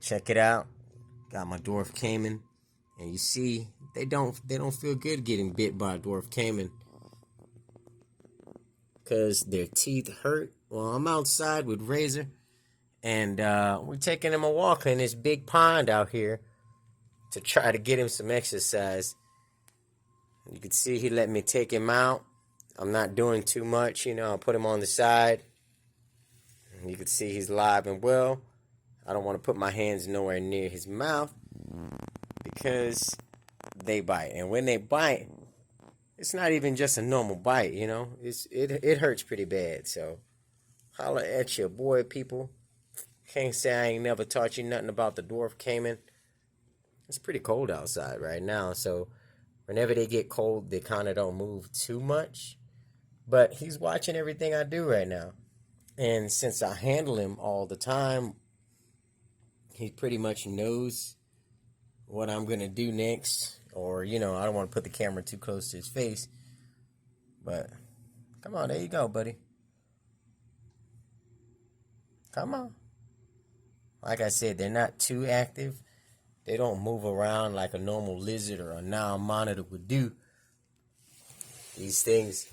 Check it out. Got my Dwarf Caiman. And you see, they don't feel good getting bit by a Dwarf Caiman, because their teeth hurt. Well, I'm outside with Razor, and we're taking him a walk in this big pond out here to try to get him some exercise. You can see he let me take him out. I'm not doing too much, I'll put him on the side. You can see he's alive and well. I don't want to put my hands nowhere near his mouth because they bite. And when they bite, it's not even just a normal bite, it hurts pretty bad. So holla at your boy, people. Can't say I ain't never taught you nothing about the Dwarf Caiman. It's pretty cold outside right now, so whenever they get cold, they kind of don't move too much. But he's watching everything I do right now. And since I handle him all the time, he pretty much knows what I'm going to do next. Or, I don't want to put the camera too close to his face. But, come on, there you go, buddy. Come on. Like I said, they're not too active. They don't move around like a normal lizard or a Nile monitor would do. These things,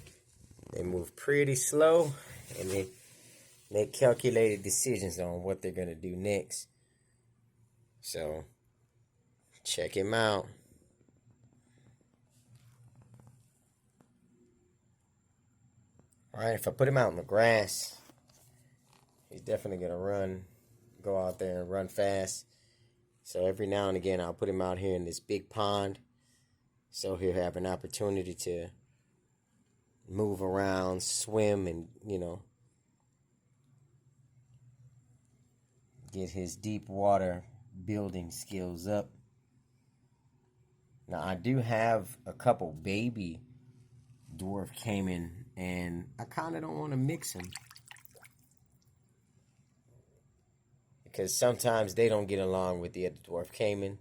they move pretty slow, and they make calculated decisions on what they're going to do next. So, check him out. Alright, if I put him out in the grass, he's definitely going to go out there and run fast. So every now and again, I'll put him out here in this big pond, so he'll have an opportunity to move around, swim, and, get his deep water building skills up. Now, I do have a couple baby Dwarf Caiman, and I kind of don't want to mix them, because sometimes they don't get along with the other Dwarf Caiman.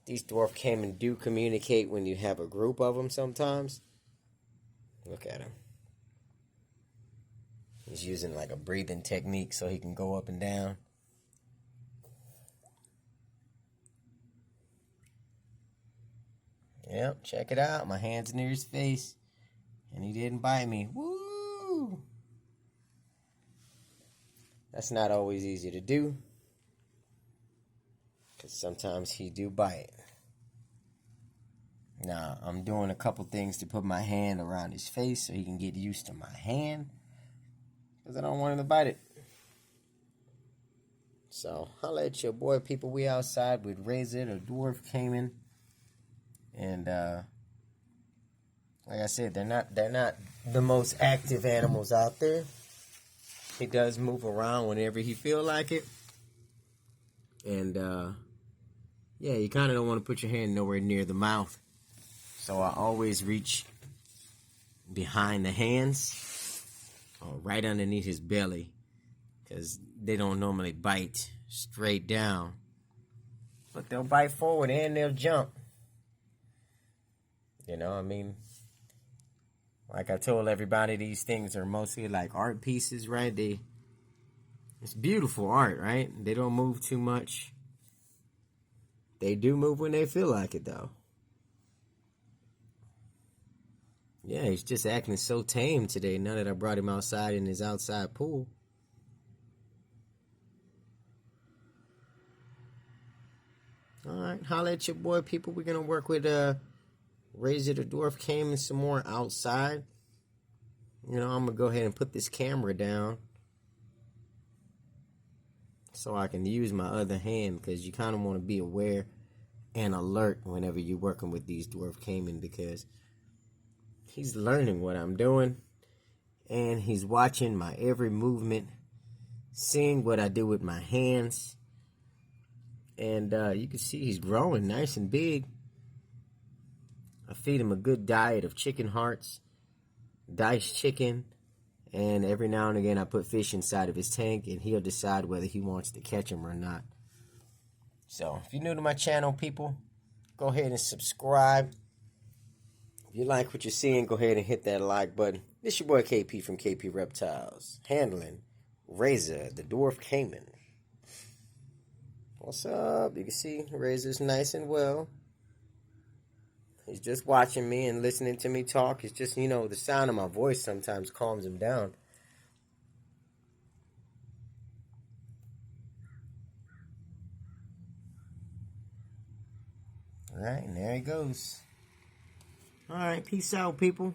These Dwarf Caiman do communicate when you have a group of them sometimes. Look at him. He's using like a breathing technique so he can go up and down. Yep, check it out. My hand's near his face, and he didn't bite me. Woo! That's not always easy to do, because sometimes he do bite. Now, I'm doing a couple things to put my hand around his face so he can get used to my hand, because I don't want him to bite it. So, holla at your boy, people. We outside with Razor, the Dwarf Caiman. And, like I said, they're not the most active animals out there. He does move around whenever he feel like it. And, yeah, you kind of don't want to put your hand nowhere near the mouth. So I always reach behind the hands or right underneath his belly, because they don't normally bite straight down. But they'll bite forward and they'll jump. Like I told everybody, these things are mostly like art pieces, right? It's beautiful art, right? They don't move too much. They do move when they feel like it, though. Yeah, he's just acting so tame today now that I brought him outside in his outside pool. Alright, holla at your boy, people. We're going to work with Razor the Dwarf Caiman some more outside. I'm going to go ahead and put this camera down so I can use my other hand, because you kind of want to be aware and alert whenever you're working with these Dwarf Caiman, because he's learning what I'm doing, and he's watching my every movement, seeing what I do with my hands, and you can see he's growing nice and big. I feed him a good diet of chicken hearts, diced chicken, and every now and again I put fish inside of his tank, and he'll decide whether he wants to catch them or not. So, if you're new to my channel, people, go ahead and subscribe. If you like what you're seeing, go ahead and hit that like button. This your boy KP from KP Reptiles, handling Razor the Dwarf Caiman. What's up? You can see Razor's nice and well. He's just watching me and listening to me talk. It's just, you know, the sound of my voice sometimes calms him down. Alright, and there he goes. Alright, peace out, people.